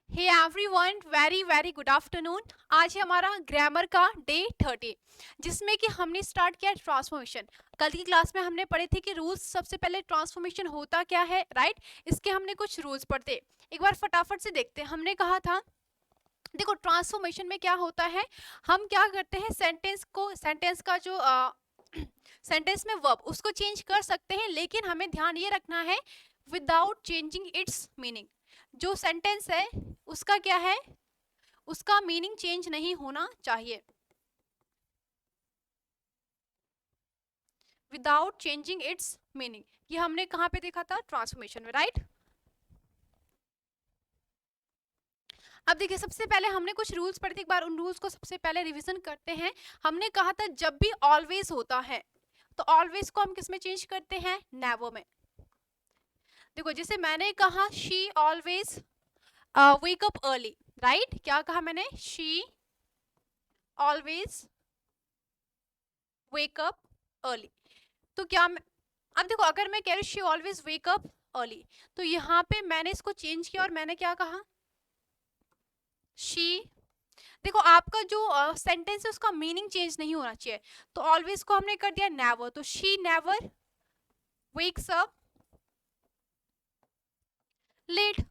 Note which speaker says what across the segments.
Speaker 1: हे everyone, very very good afternoon. आज है हमारा ग्रामर का डे 30, जिसमें कि हमने स्टार्ट किया ट्रांसफॉर्मेशन। कल की क्लास में हमने पढ़े थे कि रूल्स, सबसे पहले ट्रांसफॉर्मेशन होता क्या है, राइट। इसके हमने कुछ रूल्स पढ़ते, एक बार फटाफट से देखते हैं। हमने कहा था, देखो ट्रांसफॉर्मेशन में क्या होता है, हम क्या करते हैं, सेंटेंस का जो सेंटेंस में वर्ब उसको चेंज कर सकते हैं, लेकिन हमें ध्यान ये रखना है विदाउट चेंजिंग इट्स मीनिंग। जो सेंटेंस है उसका क्या है, उसका मीनिंग चेंज नहीं होना चाहिए, विदाउट चेंजिंग इट्स मीनिंग। ये हमने कहां पे देखा था, ट्रांसफॉर्मेशन में, राइट। अब देखिए, सबसे पहले हमने कुछ रूल्स पढ़े थे, एक बार उन रूल्स को सबसे पहले रिवीजन करते हैं। हमने कहा था जब भी ऑलवेज होता है तो ऑलवेज को हम किस में चेंज करते हैं, नेवर में। देखो जैसे मैंने कहा she always wake up early, right. क्या कहा मैंने, she always wake up early. तो क्या अब देखो, अगर मैं कह रही she always wake up early, तो यहाँ पे मैंने इसको चेंज किया और मैंने क्या कहा, शी। देखो आपका जो सेंटेंस है उसका मीनिंग चेंज नहीं होना चाहिए, तो ऑलवेज को हमने कर दिया नेवर, तो she never wakes up late,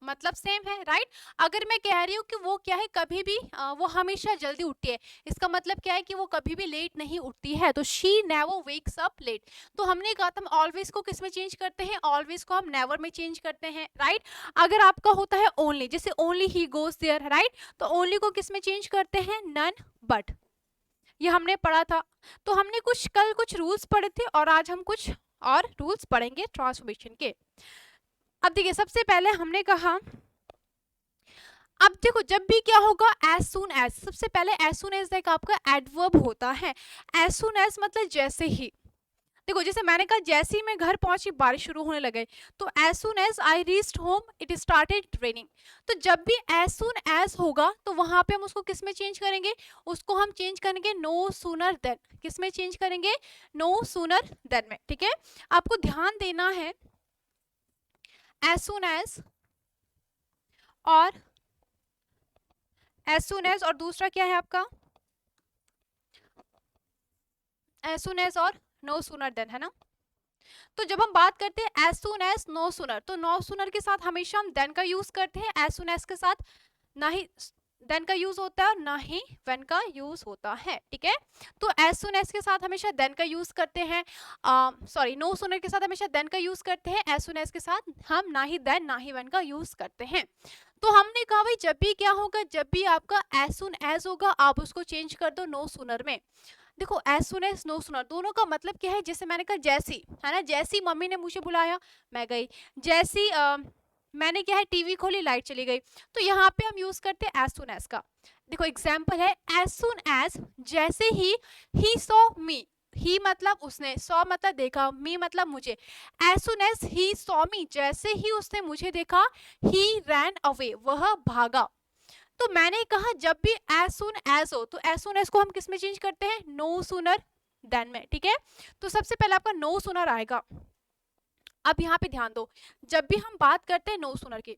Speaker 1: मतलब सेम है, राइट। अगर मैं कह रही हूँ कि वो क्या है, कभी भी वो हमेशा जल्दी उठती है, इसका मतलब क्या है कि वो कभी भी लेट नहीं उठती है, तो she never wakes up late. तो हमने कहा था हम ऑलवेज को किस में चेंज करते हैं, ऑलवेज को हम नेवर में चेंज करते हैं, राइट। अगर आपका होता है ओनली, जैसे only he goes there, right, तो ओनली को किस में चेंज करते हैं, नन बट। ये हमने पढ़ा था। तो हमने कल कुछ रूल्स पढ़े थे और आज हम कुछ और रूल्स पढ़ेंगे ट्रांसफॉर्मेशन के। अब देखिए, सबसे पहले हमने कहा, अब देखो जब भी क्या होगा, एज सुन एज, सबसे पहले एज सुन एज एक आपका एडवर्ब होता है। एज सुन एज मतलब जैसे ही। देखो जैसे मैंने कहा, जैसे ही मैं घर पहुंची बारिश शुरू होने लगे, तो as soon as I reached home it started raining. तो जब भी एज सुन एज होगा तो वहां पे हम उसको किस में चेंज करेंगे, उसको हम चेंज करेंगे नो सूनर देन। किस में चेंज करेंगे, नो सूनर देन में, ठीक है। आपको ध्यान देना है, एज सुन एज और एज सुन एज, और दूसरा क्या है आपका, एज सुन एज और नो सूनर देन, है ना। तो जब हम बात करते हैं as soon as no sooner, तो नो सूनर के साथ हमेशा हम देन का यूज करते हैं, एज सुन एज के साथ ना ही देन का यूज होता है और ना ही व्हेन का यूज होता है, ठीक है। तो एज सुन एज के साथ हमेशा देन का यूज करते हैं, सॉरी, नो सूनर के साथ हमेशा देन का यूज करते हैं, एज सुन एज के साथ हम ना ही देन ना ही व्हेन का यूज करते हैं। तो हमने कहा भाई, जब भी क्या होगा, जब भी आपका एज सुन एज होगा, आप उसको चेंज कर दो नो सूनर में। देखो as soon as no sooner दोनों का मतलब क्या है, जैसे मैंने कहा जैसी, है ना, जैसी मम्मी ने मुझे बुलाया मैं गई, जैसी मैंने क्या है, टीवी खोली लाइट चली गई। तो यहाँ पे हम यूज करते हैं एज सुन एज का। देखो एग्जाम्पल है, एज सुन एज, जैसे ही सॉ मी, ही मतलब उसने, सॉ मतलब देखा, मी मतलब मुझे। As soon as he saw me, जैसे ही उसने मुझे देखा, ही रैन अवे, वह भागा। तो मैंने कहा जब भी एज सुन एज हो, तो एज सुन एज को हम किस में चेंज करते हैं, नो सूनर देन में, ठीक है। तो सबसे पहले आपका नो सूनर आएगा। अब यहाँ पे ध्यान दो, जब भी हम बात करते हैं नो सूनर की,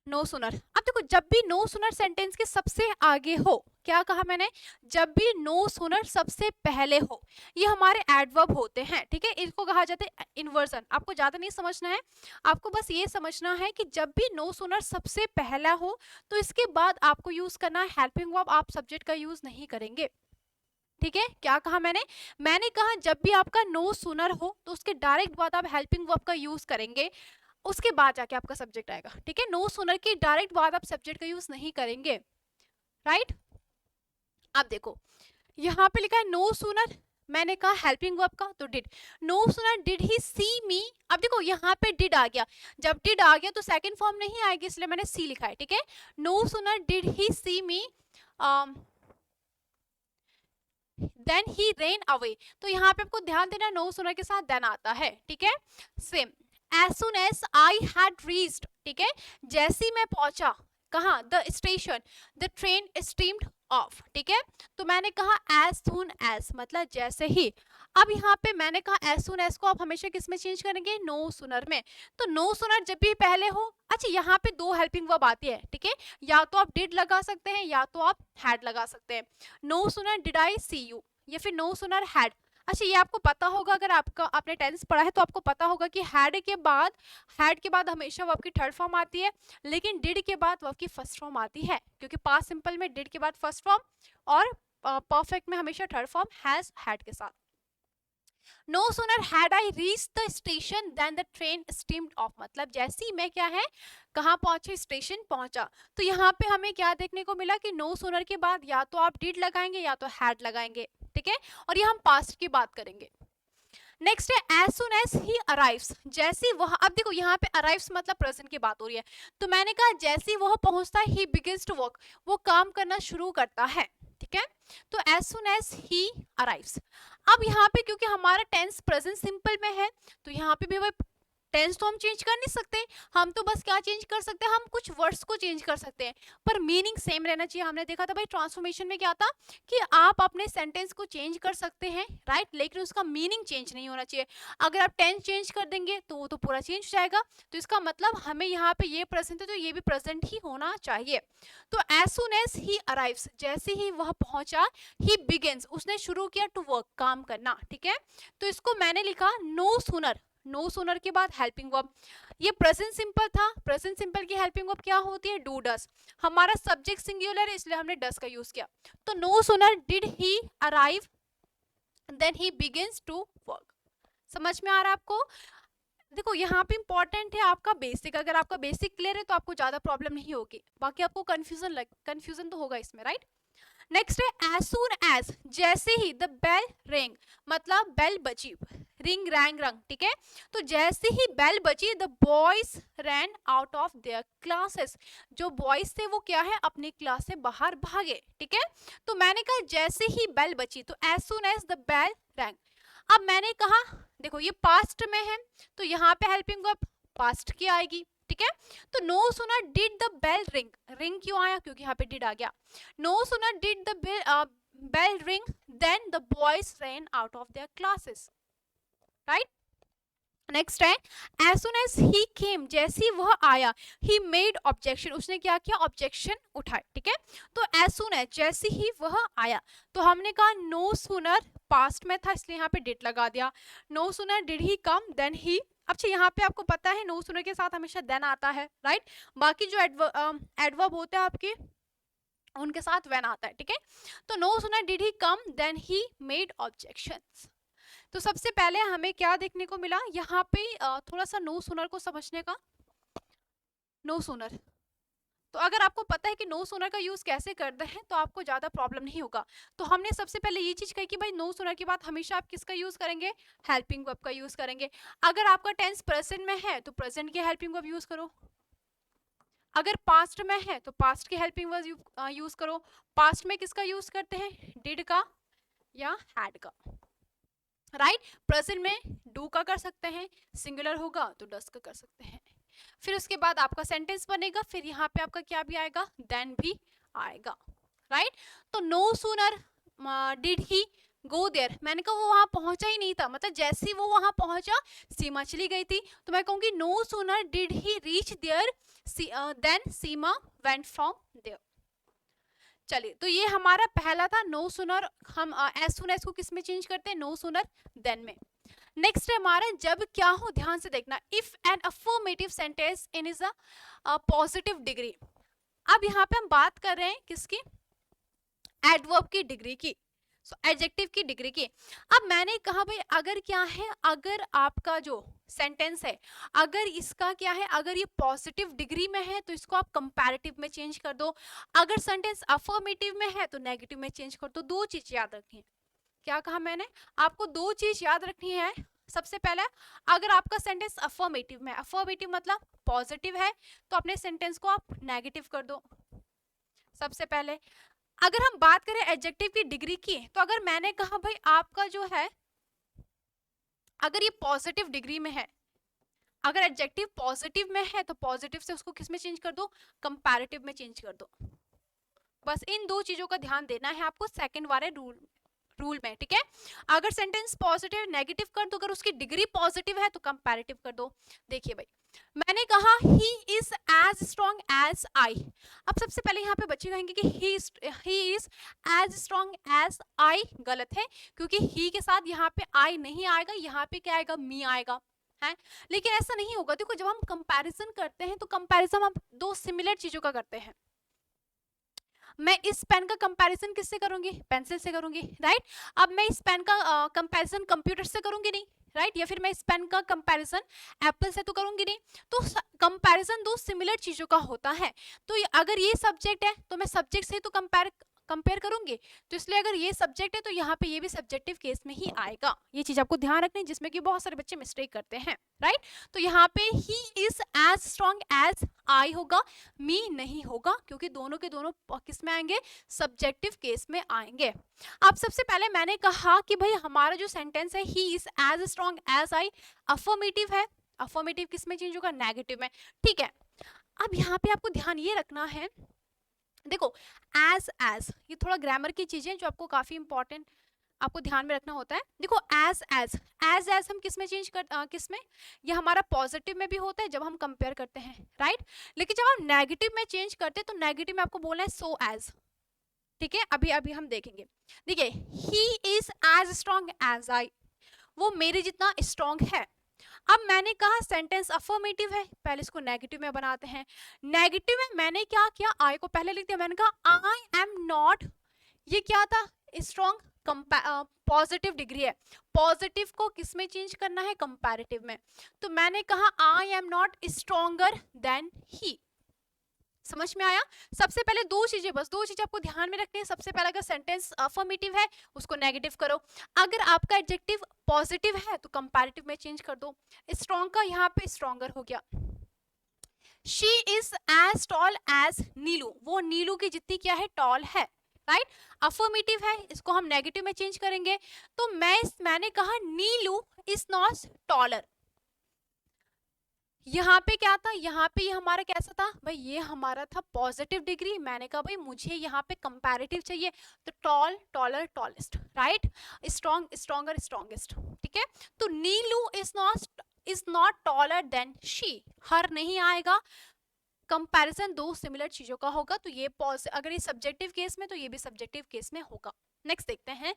Speaker 1: नो सूनर, अब देखो जब भी नो सूनर सेंटेंस के सबसे आगे हो, क्या कहा मैंने, जब भी नो सूनर सबसे पहले हो, ये हमारे एडवर्ब होते हैं, ठीक है। इसको कहा जाता है इन्वर्जन। आपको ज्यादा नहीं समझना है, आपको बस ये समझना है कि जब भी नो सूनर सबसे पहला हो, तो इसके बाद आपको यूज करना है हेल्पिंग वर्ब, आप सब्जेक्ट का यूज नहीं करेंगे, ठीक है। क्या कहा मैंने कहा जब भी आपका नो सूनर हो तो उसके डायरेक्ट बाद आप हेल्पिंग वर्ब का यूज करेंगे, उसके बाद जाके आपका सब्जेक्ट आएगा, ठीक है। नो सुनर की डायरेक्ट बाद आप सब्जेक्ट का यूज नहीं करेंगे, राइट। अब देखो यहाँ पे लिखा है नो सुनर, मैंने कहा हेल्पिंग वर्ब का, तो did. No sooner did he see me, अब देखो यहाँ पे डिड आ गया, जब डिड आ गया तो सेकंड फॉर्म नहीं आएगी, इसलिए मैंने सी लिखा है, ठीक है। No sooner did he see me then he ran away, तो यहाँ पे आपको ध्यान देना, नो सुनर के साथ देन आता है, ठीक है। Same, as soon as I had reached, ठीक है, जैसी मैं पहुंचा कहाँ, the station, the train steamed off, ठीक है। तो मैंने कहा एज सुन एज मतलब जैसे ही। अब यहाँ पे मैंने कहा एज सुन एज को आप हमेशा किस में चेंज करेंगे, नो सुनर में। तो नो सुनर जब भी पहले हो, अच्छा यहाँ पे दो हेल्पिंग वर्ब आती है, ठीक है, या तो आप डिड लगा सकते हैं या तो आप हैड लगा सकते हैं। No sooner did I C you, या फिर नो सुनर हैड। अच्छा ये आपको पता होगा, अगर आपका आपने टेंस पढ़ा है तो आपको पता होगा कि हैड के बाद हमेशा वर्ब की थर्ड फॉर्म आती है, लेकिन डिड के बाद वर्ब की फर्स्ट फॉर्म आती है, क्योंकि पास्ट सिंपल में डिड के बाद फर्स्ट फॉर्म और परफेक्ट में हमेशा थर्ड फॉर्म हैज हैड के साथ। No sooner had I reached the station than the train steamed off, मतलब जैसे ही मैं क्या है कहाँ पहुंचे, स्टेशन पहुंचा। तो यहाँ पे हमें क्या देखने को मिला कि no sooner के बाद या तो आप did लगाएंगे या तो had लगाएंगे, ठीक है, और ये हम past की बात करेंगे। नेक्स्ट है as soon as he arrives, जैसे वह, अब देखो यहाँ पे arrives मतलब प्रेजेंट की बात हो रही है, तो मैंने कहा जैसे वह पहुंचता है he begins to work, वो काम करना शुरू करता है, ठीक है, तो as soon as he arrives। अब यहाँ पे क्योंकि हमारा टेंस प्रेजेंट सिंपल में है, तो यहाँ पे भी वही टेंस तो हम चेंज कर नहीं सकते, हम तो बस क्या चेंज कर सकते हैं, हम कुछ वर्ड्स को चेंज कर सकते हैं, पर मीनिंग सेम रहना चाहिए। हमने देखा था भाई ट्रांसफॉर्मेशन में क्या था कि आप अपने सेंटेंस को चेंज कर सकते हैं, राइट, लेकिन उसका मीनिंग चेंज नहीं होना चाहिए। अगर आप टेंस चेंज कर देंगे तो वो तो पूरा चेंज हो जाएगा, तो इसका मतलब हमें यहाँ पे ये प्रेजेंट है तो ये भी प्रेजेंट ही होना चाहिए। तो as soon as he arrives, जैसे ही वह पहुंचा, ही बिगिंस, उसने शुरू किया, टू वर्क, काम करना, ठीक है, तो इसको मैंने लिखा नो सूनर, नो सूनर के बाद हेल्पिंग वर्ब। ये प्रेजेंट सिंपल था, प्रेजेंट सिंपल की हेल्पिंग वर्ब क्या होती है, डू डस। हमारा सब्जेक्ट सिंगुलर है इसलिए हमने डस का यूज किया, तो no sooner did he arrive than he begins to work. समझ में आ रहा है आपको? देखो यहाँ पे इंपॉर्टेंट है आपका बेसिक, अगर आपका बेसिक क्लियर है तो आपको ज्यादा प्रॉब्लम नहीं होगी, बाकी आपको कंफ्यूजन तो होगा इसमें, राइट। नेक्स्ट है एज सून एज, जैसे ही द बेल रिंग, मतलब बेल बची, रिंग रैंग रंग, ठीक है, तो जैसे ही बेल बची the boys ran out of their classes, जो बॉयज थे वो क्या है अपनी क्लास से बाहर भागे, ठीक है, तो मैंने कहा जैसे ही बेल बची, तो as soon as the bell rang. अब मैंने कहा देखो ये पास्ट में है तो यहाँ पे हेल्पिंग वर्ब पास्ट की आएगी, ठीक है, तो no sooner did the bell ring, ring क्यों आया क्योंकि यहाँ पे डिड आ गया, no sooner did the bell ring than the boys ran out of their classes, right. Next है as soon as he came, जैसे ही वह आया, ही मेड ऑब्जेक्शन, उसने क्या किया, ऑब्जेक्शन उठाए, ठीक है, तो एज सुन एज जैसे ही वह आया, तो हमने कहा नो सूनर पास्ट में था इसलिए यहाँ पे डिड लगा दिया, no sooner did he come than he. अच्छा यहाँ पे आपको पता है नो सूनर के साथ हमेशा देन आता है, राइट, बाकी जो एडवर्ब होते हैं आपके उनके साथ व्हेन आता है, ठीक है, तो no sooner did he come than he made objections. तो सबसे पहले हमें क्या देखने को मिला यहाँ पे थोड़ा सा नो सूनर को समझने का। नो सूनर, तो अगर आपको पता है कि नो सूनर का यूज कैसे करते हैं तो आपको ज्यादा प्रॉब्लम नहीं होगा। तो हमने सबसे पहले ये चीज कही कि भाई नो सूनर के बाद हमेशा आप किसका यूज करेंगे, हेल्पिंग वर्ब का यूज करेंगे। अगर आपका टेंस प्रेजेंट में है तो प्रेजेंट की हेल्पिंग वर्ब यूज करो, अगर पास्ट में है तो पास्ट की हेल्पिंग वर्ब यूज करो। पास्ट में किसका यूज करते हैं, डिड का या हैड का, राइट, प्रेजेंट में डू का कर सकते हैं, सिंगुलर होगा तो डस का कर सकते हैं। फिर उसके बाद आपका सेंटेंस बनेगा, फिर यहाँ पे आपका क्या भी आएगा, देन भी आएगा, राइट। तो no sooner did he go there, मैंने कहा वो वहां पहुंचा ही नहीं था, मतलब जैसे ही वो वहां पहुंचा सीमा चली गई थी, तो मैं कहूंगी no sooner did he reach there than Seema went from there. चलिए तो ये हमारा पहला था नो सूनर, हम एज सून एज को किस में चेंज करते हैं, नो सूनर देन में। नेक्स्ट है हमारा जब क्या हो, ध्यान से देखना, if an affirmative sentence in is a positive degree. अब यहाँ पे हम बात कर रहे हैं किसकी, एडवर्ब की डिग्री की, एडजेक्टिव की डिग्री की। अब मैंने कहा भाई अगर क्या है, अगर आपका जो सेंटेंस है अगर इसका क्या है, अगर ये पॉजिटिव डिग्री में है तो इसको आप कंपैरेटिव में चेंज कर दो, अगर सेंटेंस अफर्मेटिव में है तो नेगेटिव में चेंज कर दो। दो चीज याद रखनी है, क्या कहा मैंने आपको, दो चीज याद रखनी है। सबसे पहला अगर आपका सेंटेंस अफर्मेटिव में, अफर्मेटिव मतलब पॉजिटिव है, तो अपने सेंटेंस को आप नेगेटिव कर दो सबसे पहले। अगर हम बात करें एडजेक्टिव की डिग्री की, तो अगर मैंने कहा भाई आपका जो है अगर ये पॉजिटिव डिग्री में है, अगर एडजेक्टिव पॉजिटिव में है तो पॉजिटिव से उसको किस में चेंज कर दो, कंपैरेटिव में चेंज कर दो। बस इन दो चीजों का ध्यान देना है आपको सेकंड वाले रूल, रूल में, ठीक है। अगर सेंटेंस पॉजिटिव नेगेटिव कर दो, अगर उसकी डिग्री पॉजिटिव है तो कंपैरेटिव कर दो। देखिए भाई, मैंने कहा he is as strong as I. अब सबसे पहले यहाँ पे बच्चे कहेंगे कि he is as strong as I. गलत है, क्योंकि ही के साथ यहाँ पे आई नहीं आएगा, यहाँ पे क्या आएगा, मी आएगा, है। लेकिन ऐसा नहीं होगा। देखो, जब हम कंपैरिजन करते हैं तो कंपैरिजन हम दो सिमिलर चीजों का करते हैं। मैं इस पेन का कंपैरिजन किससे करूंगी, पेंसिल से करूंगी, राइट। अब मैं इस पेन का कंपैरिजन कंप्यूटर से करूंगी नहीं, राइट। या फिर मैं इस पेन का कंपैरिजन एप्पल से तो करूंगी नहीं। तो कंपैरिजन दो सिमिलर चीजों का होता है। तो अगर ये सब्जेक्ट है तो मैं सब्जेक्ट से तो कंपेयर करूंगी। तो इसलिए अगर ये सब्जेक्ट है तो यहाँ पे ये भी सब्जेक्टिव केस में ही आएगा। ये चीज आपको ध्यान रखनी है, जिसमें कि बहुत सारे बच्चे मिस्टेक करते हैं, राइट। तो यहाँ पे he is as strong as I होगा, मी नहीं होगा, क्योंकि दोनों के दोनों किस में आएंगे, सब्जेक्टिव केस में आएंगे। अब सबसे पहले मैंने कहा कि भाई हमारा जो सेंटेंस है he is as strong as I, affirmative है। अफर्मेटिव किस में चेंज होगा, नेगेटिव में, ठीक है। अब यहाँ पे आपको ध्यान ये रखना है, देखो एज ये थोड़ा ग्रामर की चीजें जो आपको काफी इंपॉर्टेंट आपको ध्यान में रखना होता है। देखो एज हम किस में चेंज कर किस में, ये हमारा पॉजिटिव में भी होता है जब हम कंपेयर करते हैं, राइट। लेकिन जब हम नेगेटिव में चेंज करते हैं तो नेगेटिव में आपको बोलना है सो एज, ठीक है। अभी अभी हम देखेंगे। देखिए, he is as strong as I, वो मेरे जितना स्ट्रॉन्ग है। अब मैंने कहा सेंटेंस अफर्मेटिव है, पहले इसको नेगेटिव में बनाते हैं। नेगेटिव में मैंने क्या किया, आई को पहले लिख दिया, मैंने कहा आई एम नॉट, ये क्या था, स्ट्रॉन्ग पॉजिटिव डिग्री है। पॉजिटिव को किस में चेंज करना है, कंपैरेटिव में। तो मैंने कहा I am not stronger than he. समझ में आया। सबसे पहले दो चीजें, बस दो चीजें आपको ध्यान में रखनी है। सबसे पहले अगर सेंटेंस अफर्मेटिव है उसको नेगेटिव करो, अगर आपका एडजेक्टिव पॉजिटिव है तो कंपैरेटिव में चेंज कर दो। स्ट्रॉन्ग का यहाँ पे स्ट्रॉन्गर हो गया। She is as tall as Neelu, वो नीलू की जितनी क्या है, टॉल है, राइट। अफर्मेटिव है, इसको हम नेगेटिव में चेंज करेंगे। तो मैंने कहा नीलू इज नॉट टॉलर। यहाँ पे क्या था, यहाँ पे ये हमारा कैसा था भाई, ये हमारा था पॉजिटिव डिग्री। मैंने कहा भाई मुझे यहाँ पे कंपैरेटिव चाहिए, तो tall taller tallest, right. Strong stronger strongest, ठीक है। तो Neelu is not taller than she, her नहीं आएगा। कंपैरिजन दो सिमिलर चीजों का होगा, तो ये अगर ये सब्जेक्टिव केस में तो ये भी सब्जेक्टिव केस में होगा। नेक्स्ट देखते हैं।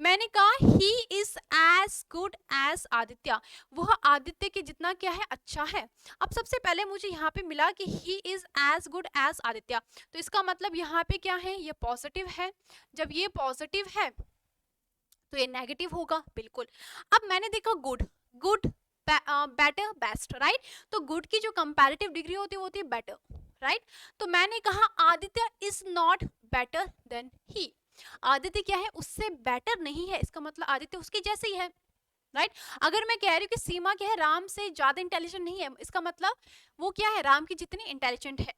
Speaker 1: मैंने कहा he is as good as Aditya, वह आदित्य के जितना क्या है, अच्छा है। अब सबसे पहले मुझे यहाँ पे मिला कि he is as good as Aditya, तो इसका मतलब यहाँ पे क्या है, ये पॉजिटिव है। जब ये पॉजिटिव है तो ये नेगेटिव होगा, बिल्कुल। अब मैंने देखा good, good better best, right. तो गुड की जो कंपैरेटिव डिग्री होती है वो होती है बेटर, राइट। तो मैंने कहा Aditya is not better than he, Aditya क्या है, उससे बेटर नहीं है, इसका मतलब आदित्य उसके जैसे ही है, राइट। अगर मैं कह रही हूँ कि सीमा क्या है, राम से ज्यादा इंटेलिजेंट नहीं है, इसका मतलब वो क्या है, राम की जितनी इंटेलिजेंट है।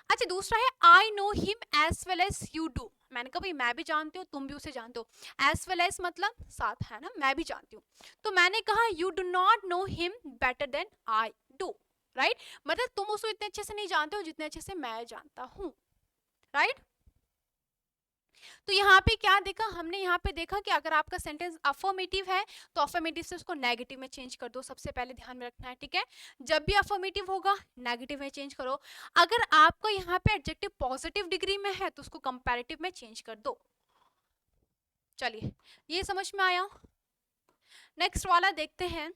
Speaker 1: अच्छा, दूसरा है I know him as well as you do. मैंने कहा भाई मैं भी जानती हूँ, तुम भी उसे जानते हो। एज वेल एज मतलब साथ, है ना, मैं भी जानती हूँ। तो मैंने कहा you do not know him better than I do, right. मतलब तुम उसको इतने अच्छे से नहीं जानते हो जितने अच्छे से मैं जानता हूँ, राइट। तो यहाँ पे क्या देखा हमने, यहाँ पे देखा कि अगर आपका सेंटेंस अफर्मेटिव है तो अफर्मेटिव से उसको नेगेटिव में चेंज कर दो, सबसे पहले ध्यान में रखना है, ठीक है। जब भी अफर्मेटिव होगा नेगेटिव में चेंज करो। अगर आपका यहाँ पे एडजेक्टिव पॉजिटिव डिग्री में है तो उसको कंपैरेटिव में चेंज कर दो। चलिए, ये समझ में आया। नेक्स्ट वाला देखते हैं।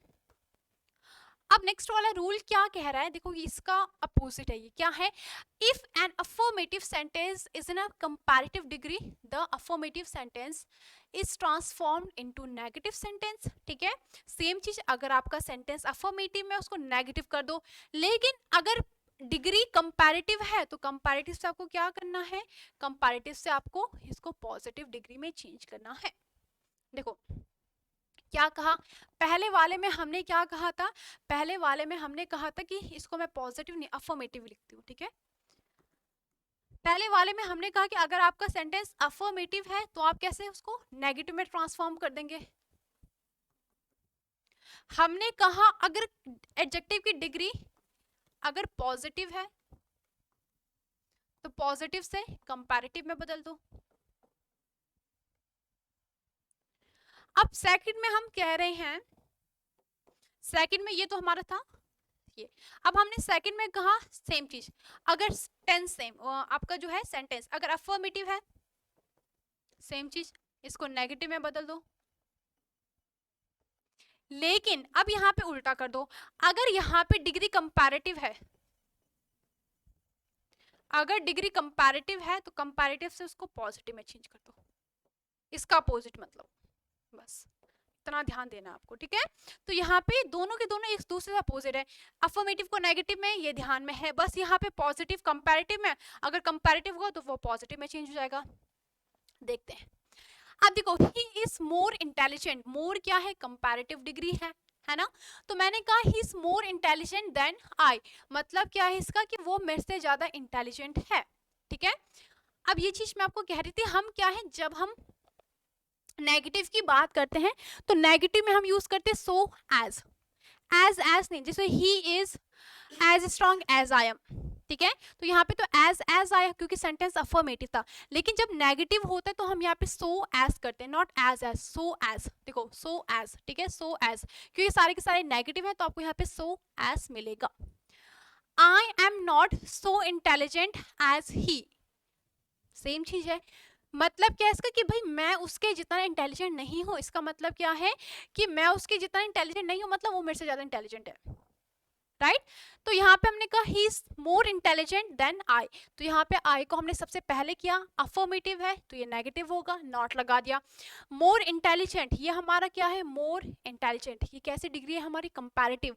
Speaker 1: अब नेक्स्ट वाला रूल क्या कह रहा है, देखो इसका अपोजिट है, ये क्या है, if an affirmative sentence is in a comparative degree the affirmative sentence is transformed into negative sentence, ठीक है। सेम चीज, अगर आपका सेंटेंस अफर्मेटिव में उसको नेगेटिव कर दो, लेकिन अगर डिग्री कंपैरेटिव है तो कंपैरेटिव से आपको क्या करना है, कंपैरेटिव से आपको इसको पॉजिटिव डिग्री में चेंज करना है। देखो क्या कहा, पहले वाले में हमने क्या कहा था, पहले वाले में हमने कहा था कि इसको मैं पॉजिटिव नहीं अफर्मेटिव लिखती हूँ, ठीक है। पहले वाले में हमने कहा कि अगर आपका सेंटेंस अफर्मेटिव है तो आप कैसे उसको नेगेटिव में ट्रांसफॉर्म कर देंगे। हमने कहा अगर एडजेक्टिव की डिग्री अगर पॉजिटिव है तो पॉजिटिव से कंपैरेटिव में बदल दो, अब सेकंड में हम कह रहे हैं, सेकंड में ये तो हमारा था ये, अब हमने सेकंड में कहा सेम चीज, अगर टेंस सेम आपका जो है सेंटेंस अगर अफर्मेटिव है सेम चीज, इसको नेगेटिव में बदल दो। लेकिन अब यहां पे उल्टा कर दो, अगर यहां पे डिग्री कंपैरेटिव है, अगर डिग्री कंपैरेटिव है तो कंपैरेटिव से उसको पॉजिटिव में चेंज कर दो, इसका अपोजिट मतलब, बस इतना ध्यान देना आपको, ठीक है। तो यहाँ पे दोनों के दोनों एक दूसरे से अपोजिट है, अफर्मेटिव को नेगेटिव में, ये ध्यान में है, बस यहाँ पे पॉजिटिव कंपैरेटिव में, अगर कंपैरेटिव हुआ तो वो पॉजिटिव में चेंज हो जाएगा। देखते हैं, अब देखो ही इज मोर इंटेलिजेंट, मोर क्या है कंपैरेटिव डिग्री है ना, तो मैंने कहा he is more intelligent than I, मतलब क्या है इसका कि वो मेरे से ज्यादा इंटेलिजेंट है, ठीक है। अब ये चीज मैं आपको कह रही थी, हम क्या है जब हम नेगेटिव की बात करते हैं तो नेगेटिव में हम यूज करते हैं सो एज नहीं, जैसे he is as strong as I am, ठीक है। तो यहाँ पे तो एज आया क्योंकि सेंटेंस अफर्मेटिव था, लेकिन जब नेगेटिव होता है तो हम यहाँ पे सो एज करते हैं, नॉट एज सो एज, देखो सो एज, ठीक है, सो एज, क्योंकि सारे के सारे नेगेटिव है तो आपको यहाँ पे सो एज मिलेगा। I am not so intelligent as he, same चीज है, मतलब क्या है इसका कि भाई मैं उसके जितना इंटेलिजेंट नहीं हूं, इसका मतलब क्या है कि मैं उसके जितना इंटेलिजेंट नहीं हूं, मतलब वो मेरे से ज्यादा इंटेलिजेंट है, राइट। तो यहाँ पे हमने कहा he is more intelligent than I, तो यहाँ पे आई को हमने सबसे पहले किया, अफर्मेटिव है तो ये नेगेटिव होगा, नॉट लगा दिया। मोर इंटेलिजेंट, ये हमारा क्या है, मोर इंटेलिजेंट, ये कैसी डिग्री है हमारी, कंपैरेटिव,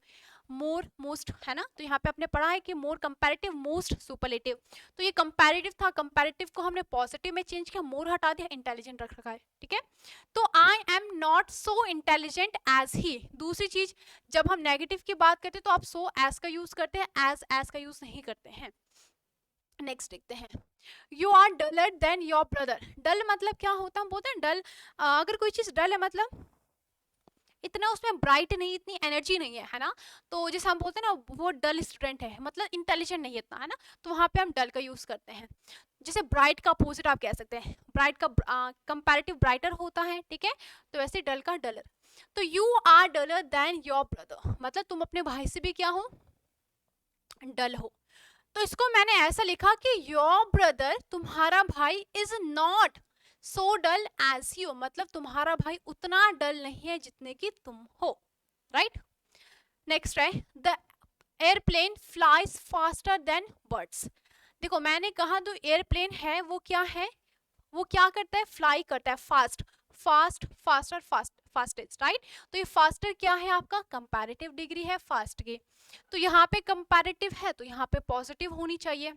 Speaker 1: मोर मोस्ट है ना, तो यहाँ पे आपने पढ़ा है कि मोर कंपैरेटिव मोस्ट सुपरलेटिव, तो ये कंपैरेटिव था, कंपैरेटिव को हमने पॉजिटिव में चेंज किया, मोर हटा दिया, इंटेलिजेंट रख रखा है, ठीक है। तो I am not so intelligent as he, दूसरी चीज जब हम नेगेटिव की बात करते हैं तो आप सो एज का यूज करते हैं, एज का यूज नहीं करते हैं। नेक्स्ट देखते हैं, you are duller than your brother, dull मतलब क्या होता है, हम बोलते हैं डल, अगर कोई चीज डल है मतलब इतना उसमें ब्राइट नहीं, इतनी एनर्जी नहीं है ना, तो जैसे हम बोलते हैं ना वो डल स्टूडेंट है, मतलब इंटेलिजेंट नहीं है इतना, है ना, तो वहां पे हम डल का यूज करते हैं। जैसे ब्राइट का अपोजिट आप कह सकते हैं, ब्राइट का कंपैरेटिव ब्राइटर होता है, ठीक है, तो वैसे डल का डलर। तो you are duller than your brother, मतलब तुम अपने भाई से भी क्या हो, डल हो। तो इसको मैंने ऐसा लिखा कि योर ब्रदर, तुम्हारा भाई, is not so dull as you, मतलब तुम्हारा भाई उतना डल नहीं है जितने की तुम हो, राइट। नेक्स्ट है the airplane flies faster than birds, देखो मैंने कहा जो एयरप्लेन है वो क्या है, वो क्या करता है, फ्लाई करता है, fast fast faster fastest, right. तो ये फास्टर क्या है आपका, कंपैरेटिव डिग्री है फास्ट की, तो यहाँ पे कंपैरेटिव है तो यहाँ पे पॉजिटिव होनी चाहिए।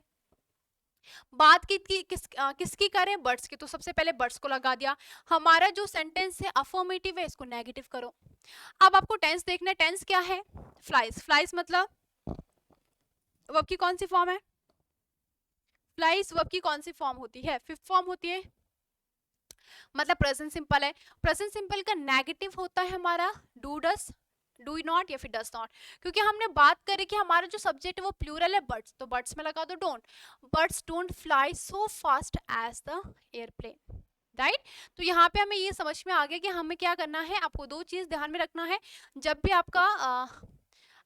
Speaker 1: बात किसकी करें, बर्ड्स की, तो सबसे पहले बर्ड्स को लगा दिया। हमारा जो सेंटेंस है अफर्मेटिव है, इसको नेगेटिव करो। अब आपको टेंस देखना है, टेंस क्या है, फ्लाइज, फ्लाइज मतलब वर्ब की कौन सी फॉर्म है, फ्लाइज वर्ब की कौन सी फॉर्म होती है, फिफ्थ फॉर्म होती है, मतलब प्रेजेंट सिंपल है। प्रेजेंट सिंपल का नेगेटिव होता है हमारा डू डस, डू नॉट या फिर डस नॉट, क्योंकि हमने बात करी कि हमारा जो सब्जेक्ट है वो प्लूरल है बर्ड्स, तो बर्ड्स में लगा दो don't, birds don't fly so fast as the airplane, right. तो यहाँ पे हमें ये समझ में आ गया कि हमें क्या करना है, आपको दो चीज ध्यान में रखना है, जब भी आपका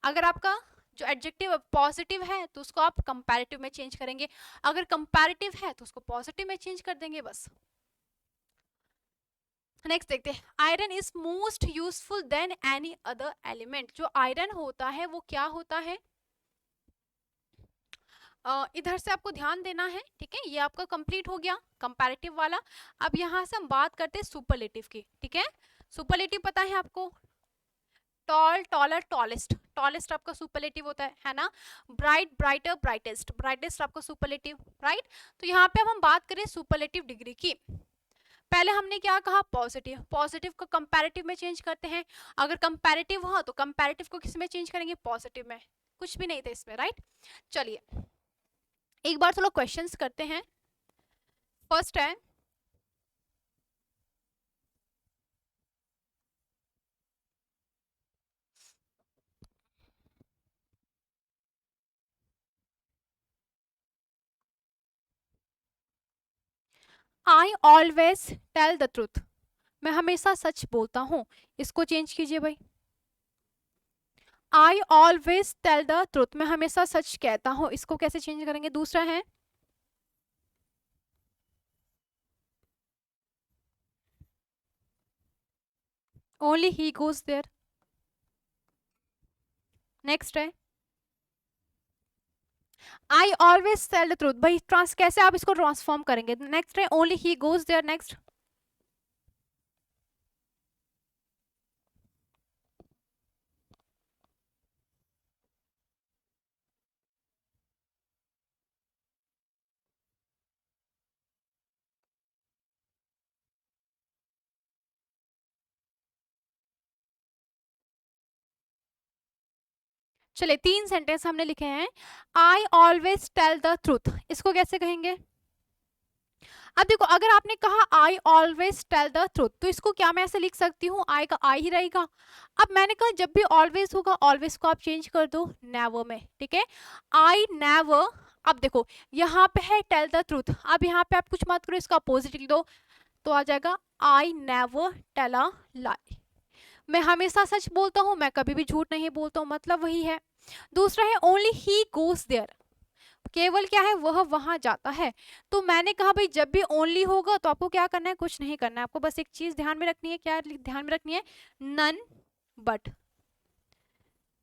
Speaker 1: अगर आपका जो एडजेक्टिव पॉजिटिव है तो उसको आप कंपैरेटिव में चेंज करेंगे, अगर कंपैरेटिव है तो उसको पॉजिटिव में चेंज कर देंगे, बस। नेक्स्ट देखते हैं, iron is most useful than any other element, जो आयरन होता है वो क्या होता है, इधर से आपको ध्यान देना है, ठीक है, ये आपका कंप्लीट हो गया कंपैरेटिव वाला। अब यहाँ से हम बात करते हैं सुपरलेटिव की, ठीक है। सुपरलेटिव पता है आपको, टॉल टॉलर टॉलेस्ट, टॉलेस्ट आपका सुपरलेटिव होता है ना, ब्राइट ब्राइटर ब्राइटेस्ट, ब्राइटेस्ट आपका सुपरलेटिव, राइट। तो यहाँ पे अब हम बात करें सुपरलेटिव डिग्री की, पहले हमने क्या कहा, पॉजिटिव, पॉजिटिव को कंपैरेटिव में चेंज करते हैं, अगर कंपैरेटिव हुआ तो कंपैरेटिव को किस में चेंज करेंगे, पॉजिटिव में, कुछ भी नहीं था इसमें, राइट। चलिए एक बार थोड़ा क्वेश्चंस करते हैं। फर्स्ट है, I always tell the truth, मैं हमेशा सच बोलता हूँ, इसको चेंज कीजिए भाई। I always tell the truth, मैं हमेशा सच कहता हूँ, इसको कैसे चेंज करेंगे? दूसरा है only he goes there. Next है I always tell the truth, भाई ट्रांस कैसे आप इसको ट्रांसफॉर्म करेंगे? नेक्स्ट है only he goes there. Next चलिए 3 सेंटेंस हमने लिखे हैं। I always tell the truth, इसको कैसे कहेंगे? अब देखो, अगर आपने कहा I always tell the truth, तो इसको क्या मैं ऐसे लिख सकती हूँ, आई का आई ही रहेगा। अब मैंने कहा जब भी ऑलवेज होगा, ऑलवेज को आप चेंज कर दो नेवर में, ठीक है? आई नेवर, अब देखो यहाँ पे है टेल द ट्रूथ, अब यहाँ पे आप कुछ मत करो, इसका अपोजिट लिख दो, तो आ जाएगा आई नेवर टेल अ लाई, मैं हमेशा सच बोलता हूँ, मैं कभी भी झूठ नहीं बोलता हूँ, मतलब वही है। दूसरा है ओनली ही गोज देयर, केवल क्या है, वह वहां जाता है। तो मैंने कहा भाई जब भी ओनली होगा तो आपको क्या करना है, कुछ नहीं करना है, आपको बस एक चीज ध्यान में रखनी है, क्या ध्यान में रखनी है? None but.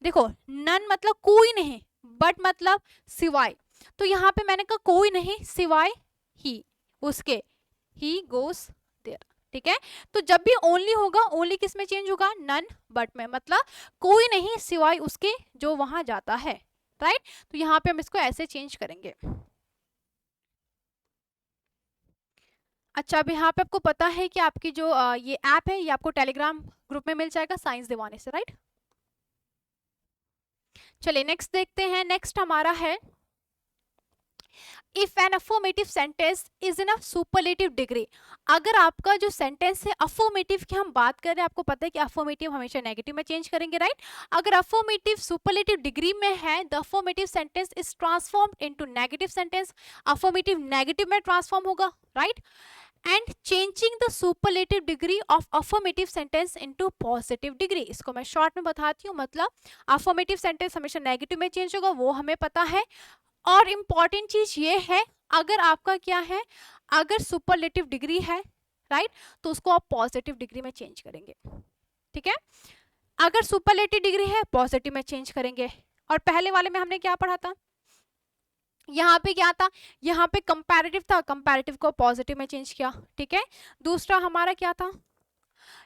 Speaker 1: देखो नन मतलब कोई नहीं, बट मतलब सिवाय, तो यहाँ पे मैंने कहा कोई नहीं सिवाय ही, उसके, ही गोस देयर, ठीक है? तो जब भी ओनली होगा, ओनली किस में चेंज होगा? नन बट में, मतलब कोई नहीं सिवाय उसके जो वहां जाता है, राइट? तो यहाँ पे हम इसको ऐसे चेंज करेंगे। अच्छा, अब यहाँ पे आपको पता है कि आपकी जो ये ऐप है, ये आपको टेलीग्राम ग्रुप में मिल जाएगा साइंस दीवाने से, राइट? चलिए नेक्स्ट देखते हैं। नेक्स्ट हमारा है if an affirmative sentence is in a superlative degree, अगर आपका जो सेंटेंस है अफर्मेटिव की हम बात कर रहे हैं, आपको पता है कि अफर्मेटिव हमेशा नेगेटिव में चेंज करेंगे, राइट? अगर अफर्मेटिव सुपरलेटिव डिग्री में है, the affirmative sentence is transformed into negative sentence, affirmative negative में ट्रांसफॉर्म होगा, right? And changing the superlative degree of affirmative sentence into positive degree, इसको मैं शॉर्ट में बताती हूँ, मतलब अफर्मेटिव सेंटेंस हमेशा नेगेटिव में चेंज होगा, वो हमें पता है। और इम्पॉर्टेंट चीज ये है, अगर आपका क्या है, अगर सुपरलेटिव डिग्री है, राइट, तो उसको आप पॉजिटिव डिग्री में चेंज करेंगे, ठीक है? अगर सुपरलेटिव डिग्री है, पॉजिटिव में चेंज करेंगे। और पहले वाले में हमने क्या पढ़ा था, यहाँ पे क्या था, यहाँ पे कंपैरेटिव था, कंपैरेटिव को पॉजिटिव में चेंज किया, ठीक है? दूसरा हमारा क्या था,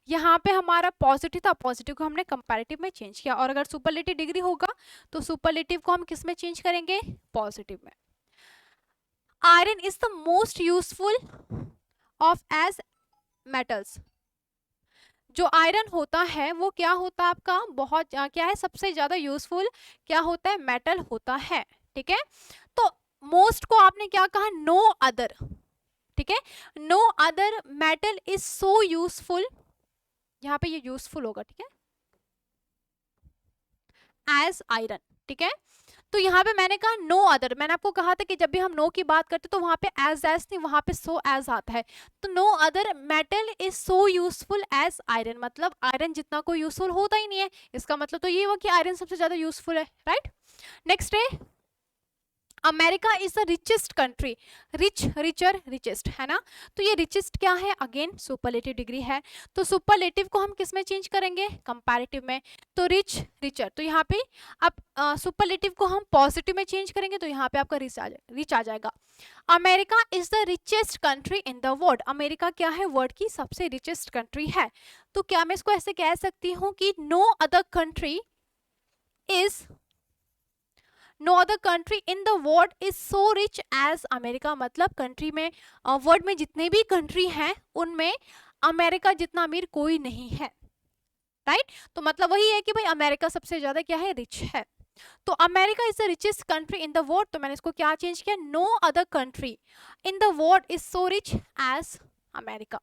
Speaker 1: यहाँ पे हमारा पॉजिटिव था, पॉजिटिव को हमने कंपैरेटिव में चेंज किया। और अगर सुपरलेटिव डिग्री होगा तो सुपरलेटिव को हम किस में चेंज करेंगे? पॉजिटिव में। Iron is the most useful of as metals, जो आयरन होता है वो क्या होता है आपका, बहुत क्या है, सबसे ज्यादा यूजफुल क्या होता है? मेटल होता है, ठीक है? तो मोस्ट को आपने क्या कहा? नो अदर, ठीक है? No other metal is so useful, यहाँ पे ये यूजफुल होगा, ठीक है, एज आयरन, ठीक है? तो यहाँ पे मैंने कहा नो अदर, मैंने आपको कहा था कि जब भी हम नो की बात करते तो वहां पे एज नहीं, वहां पे सो एज आता है। तो no other metal is so useful as iron, मतलब आयरन जितना कोई यूजफुल होता ही नहीं है, इसका मतलब तो ये हुआ कि आयरन सबसे ज्यादा यूजफुल है, राइट? नेक्स्ट है America is the richest country, rich, richer, richest, है ना? तो ये रिचेस्ट क्या है? अगेन सुपरलेटिव डिग्री है, तो सुपरलेटिव को हम किस में चेंज करेंगे? कंपैरेटिव में। तो रिच, रिचर, तो यहाँ पे अब सुपरलेटिव को हम पॉजिटिव में चेंज करेंगे, तो यहाँ पे आपका रिच आ जाएगा। America is the richest country in the world, America क्या है? वर्ल्ड की सबसे रिचेस्ट कंट्री है। तो क्या मैं इसको ऐसे कह सकती हूँ कि no other country is, no other country in the world is so rich as America, मतलब कंट्री में, वर्ल्ड में जितने भी कंट्री हैं उनमें अमेरिका जितना अमीर कोई नहीं है, राइट? तो मतलब वही है कि भाई अमेरिका सबसे ज्यादा क्या है? रिच है। तो America is the richest country in the world, तो मैंने इसको क्या चेंज किया? No other country in the world is so rich as America.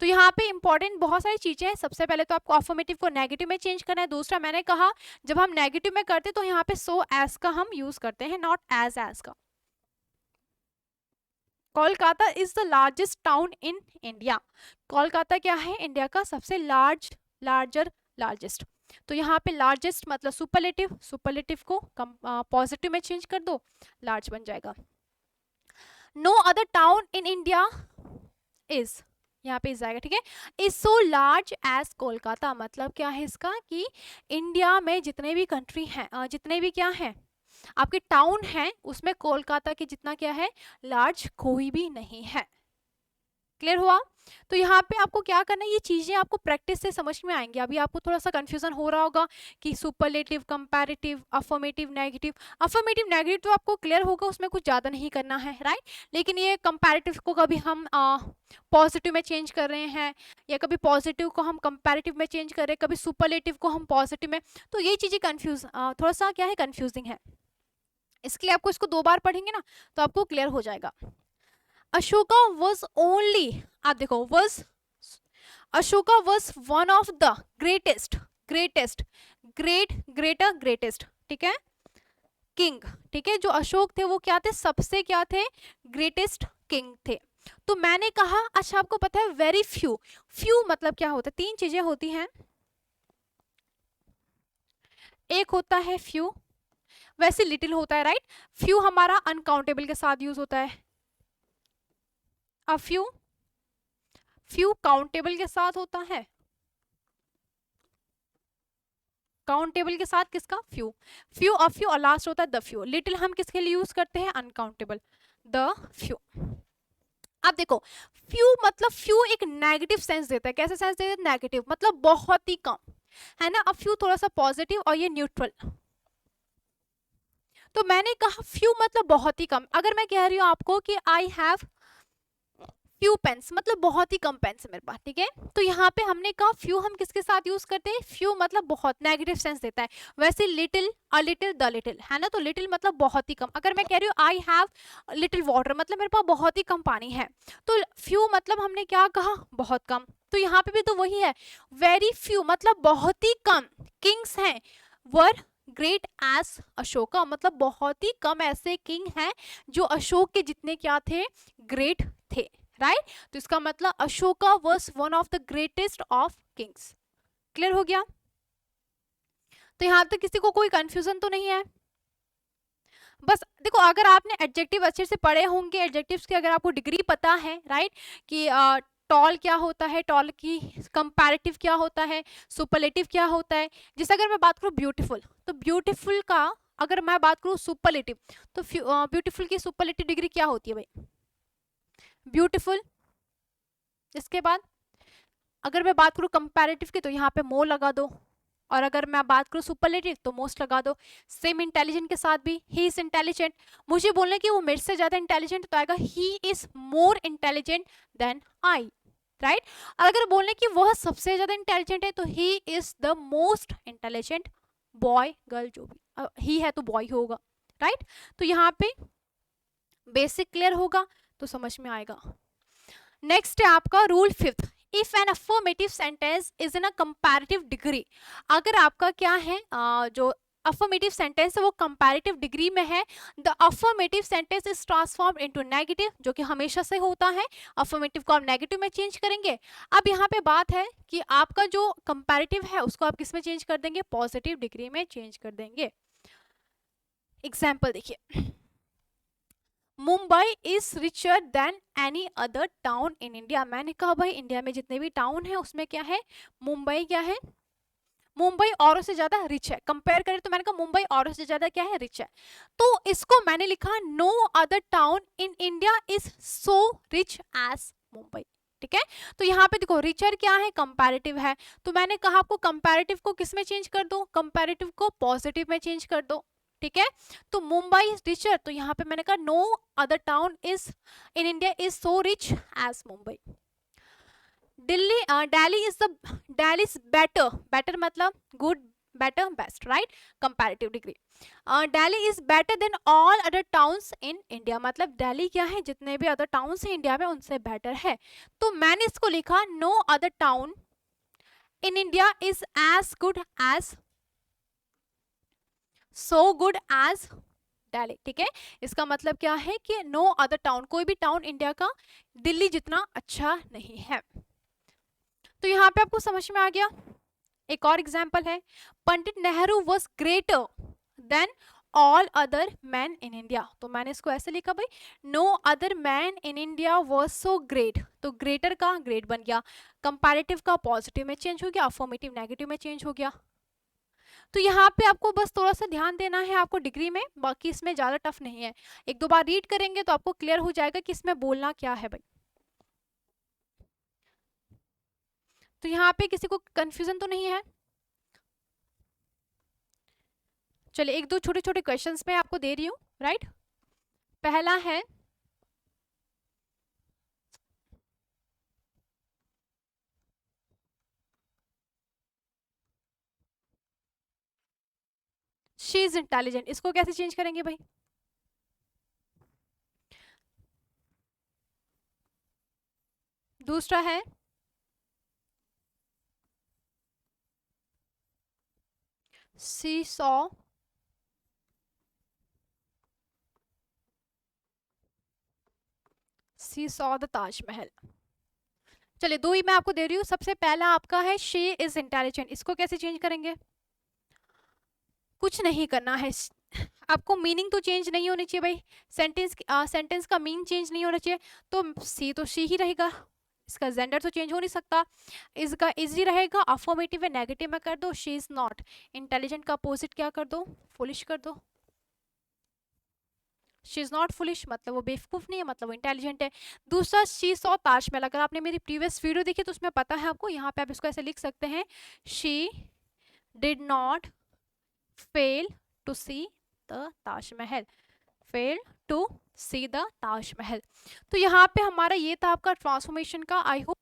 Speaker 1: तो यहाँ पे इंपॉर्टेंट बहुत सारी चीजें हैं। सबसे पहले तो आपको अफर्मेटिव को नेगेटिव में चेंज करना है। दूसरा मैंने कहा जब हम नेगेटिव में करते तो यहाँ पे सो एज का हम यूज करते हैं, नॉट एज का। Kolkata is the largest town in India. Kolkata क्या है? इंडिया का सबसे लार्जेस्ट। तो यहाँ पे लार्जेस्ट मतलब सुपरलेटिव, सुपरलेटिव को पॉजिटिव में चेंज कर दो, लार्ज बन जाएगा। No other town in India is, यहाँ पे इज आएगा, ठीक है, is so large as Kolkata. मतलब क्या है इसका कि इंडिया में जितने भी कंट्री हैं, जितने भी क्या हैं आपके टाउन हैं, उसमें कोलकाता के जितना क्या है लार्ज कोई भी नहीं है। क्लियर हुआ? तो यहाँ पे आपको क्या करना है, ये चीजें आपको प्रैक्टिस से समझ में आएंगी। अभी आपको थोड़ा सा कंफ्यूजन हो रहा होगा कि superlative, comparative, affirmative, negative. Affirmative negative तो आपको क्लियर होगा, उसमें कुछ ज्यादा नहीं करना है, राइट। लेकिन ये कंपैरेटिव को कभी हम पॉजिटिव में चेंज कर रहे हैं, या कभी पॉजिटिव को हम कंपैरेटिव में चेंज कर रहे हैं, कभी सुपरलेटिव को हम पॉजिटिव में, तो ये चीजें थोड़ा सा क्या है, कंफ्यूजिंग है। इसके लिए आपको इसको 2 बार पढ़ेंगे ना तो आपको क्लियर हो जाएगा। अशोका वॉज ओनली, आप देखो was, Ashoka was one of the greatest, greatest, ठीक है, किंग, ठीक है। जो अशोक थे वो क्या थे, सबसे क्या थे, ग्रेटेस्ट किंग थे। तो मैंने कहा, अच्छा आपको पता है वेरी फ्यू, फ्यू मतलब क्या होता है, 3 चीजें होती हैं। एक होता है फ्यू, वैसे लिटिल होता है, राइट। फ्यू हमारा अनकाउंटेबल के साथ यूज होता है, अ फ्यू, फ्यू काउंटेबल के साथ होता है, काउंटेबल के साथ किसका, फ्यू, फ्यू, अ फ्यू, और लास्ट होता है द फ्यू। लिटिल हम किसके लिए यूज करते हैं, अनकाउंटेबल, द फ्यू। अब देखो फ्यू मतलब फ्यू एक नेगेटिव सेंस देता है, कैसे सेंस देता है, नेगेटिव मतलब बहुत ही कम, है ना। अब फ्यू थोड़ा सा पॉजिटिव और ये न्यूट्रल। तो मैंने कहा फ्यू मतलब बहुत ही कम। अगर मैं कह रही हूं आपको कि आई हैव फ्यू पेन्स, मतलब बहुत ही कम पेन्स है मेरे पास, ठीक है। तो यहाँ पे हमने कहा फ्यू हम किसके साथ यूज करते हैं, फ्यू मतलब बहुत, नेगेटिव सेंस देता है। वैसे little, a little, the little, है ना। तो लिटिल मतलब बहुत ही कम। अगर मैं कह रही हूँ आई हैव लिटिल वाटर, मतलब मेरे पास बहुत ही कम पानी है। तो फ्यू मतलब हमने क्या कहा, बहुत कम। तो यहाँ पे भी तो वही है, वेरी फ्यू मतलब बहुत ही कम किंग्स हैं, वर ग्रेट एज अशोका, मतलब बहुत ही कम ऐसे किंग हैं जो अशोक के जितने क्या थे, ग्रेट थे, राइट। तो इसका मतलब Ashoka was one of the greatest of Kings. Clear हो गया? तो यहां तक किसी को कोई कंफ्यूजन तो नहीं है? बस देखो, अगर आपने एडजेक्टिव अच्छे से पढ़े होंगे, एडजेक्टिव्स की अगर आपको डिग्री पता है, राइट, कि टॉल क्या होता है, टॉल की कंपैरेटिव क्या होता है, सुपरलेटिव क्या होता है। जैसे अगर मैं बात करूं ब्यूटीफुल, तो ब्यूटीफुल का अगर मैं बात करूं सुपरलेटिव, तो ब्यूटीफुल की सुपरलेटिव डिग्री क्या होती है भाई, ब्यूटीफुल। इसके बाद अगर मैं बात करूं कंपैरेटिव की, तो यहाँ पे मोर लगा दो, और अगर मैं बात करूं सुपरलेटिव तो मोस्ट लगा दो। सेम इंटेलिजेंट के साथ भी ही इज इंटेलिजेंट, मुझे बोलने कि वो मेरे से ज्यादा इंटेलिजेंट, तो आएगा he is more intelligent than I, right. अगर बोलने कि वह सबसे ज्यादा इंटेलिजेंट है, तो he is the most intelligent boy, girl, जो भी ही है तो बॉय होगा, राइट। तो यहाँ पे बेसिक क्लियर होगा तो समझ में आएगा। नेक्स्ट है आपका rule 5th, if an affirmative sentence is in a comparative degree. अगर आपका क्या है जो अफर्मेटिव सेंटेंस है वो कंपैरेटिव डिग्री में है, the affirmative sentence is transform into negative, जो कि हमेशा से होता है, अफर्मेटिव को आप नेगेटिव में चेंज करेंगे। अब यहाँ पे बात है कि आपका जो कंपैरेटिव है उसको आप किस में चेंज कर देंगे, पॉजिटिव डिग्री में चेंज कर देंगे। एग्जाम्पल देखिए, Mumbai is richer than any other town in India. मैंने कहा भाई इंडिया में जितने भी टाउन है उसमें क्या है, मुंबई क्या है, मुंबई औरों से ज्यादा रिच है। कंपेयर करें तो मैंने कहा मुंबई औरों से ज्यादा क्या है, रिच है। तो इसको मैंने लिखा no other town in India is so rich as Mumbai, ठीक है। तो यहाँ पे देखो रिचर क्या है, कंपैरेटिव है, तो मैंने कहा आपको कंपैरेटिव को किस में चेंज कर दो, कंपैरेटिव को पॉजिटिव में चेंज कर दो, ठीक है। तो मुंबई इज रिचर, तो यहाँ पे मैंने कहा no other town is in India is so rich as Mumbai. Delhi, Delhi is the, Delhi is better, better मतलब good, better, best, right, comparative degree. Delhi is better than all other towns in India, मतलब दिल्ली क्या है, जितने भी अदर टाउन्स हैं India में उनसे better है। तो मैंने इसको लिखा no other town in India is as good as, so good as Delhi, ठीक है। इसका मतलब क्या है कि नो अदर टाउन, कोई भी टाउन इंडिया का दिल्ली जितना अच्छा नहीं है। तो यहाँ पे आपको समझ में आ गया। एक और एग्जाम्पल है, Pandit Nehru was greater than all other man in India. तो मैंने इसको ऐसे लिखा भाई, no other man in India was so great, तो ग्रेटर का ग्रेट बन गया, कंपैरेटिव का पॉजिटिव में चेंज हो गया, अफर्मेटिव नेगेटिव में चेंज हो गया। तो यहाँ पे आपको बस थोड़ा सा ध्यान देना है आपको डिग्री में, बाकी इसमें ज्यादा टफ नहीं है। एक दो बार रीड करेंगे तो आपको क्लियर हो जाएगा कि इसमें बोलना क्या है भाई। तो यहाँ पे किसी को कंफ्यूजन तो नहीं है? चलिए एक दो छोटे छोटे क्वेश्चंस मैं आपको दे रही हूँ, राइट। पहला है, शी इज इंटेलिजेंट, इसको कैसे चेंज करेंगे भाई? दूसरा है, शी सॉ द ताजमहल। चलिए दो ही मैं आपको दे रही हूँ। सबसे पहला आपका है शी इज इंटेलिजेंट, इसको कैसे चेंज करेंगे? कुछ नहीं करना है, आपको मीनिंग तो चेंज नहीं होनी चाहिए भाई, सेंटेंस का मीन चेंज नहीं होना चाहिए, तो सी ही रहेगा, इसका जेंडर तो चेंज हो नहीं सकता, इसका इज ही रहेगा, अफर्मेटिव में नेगेटिव में कर दो, शी इज नॉट इंटेलिजेंट का अपोजिट क्या कर दो, फुलिश कर दो। शी इज नॉट फुलिश मतलब वो बेवकूफ नहीं है, मतलब वो इंटेलिजेंट है। दूसरा, शी सॉ ताजमहल, अगर आपने मेरी प्रीवियस वीडियो देखी तो उसमें पता है आपको, यहाँ पे आप इसको ऐसे लिख सकते हैं, she did not fail to see the Taj Mahal, fail to see the Taj Mahal. तो यहाँ पे हमारा ये था आपका ट्रांसफॉर्मेशन का। I hope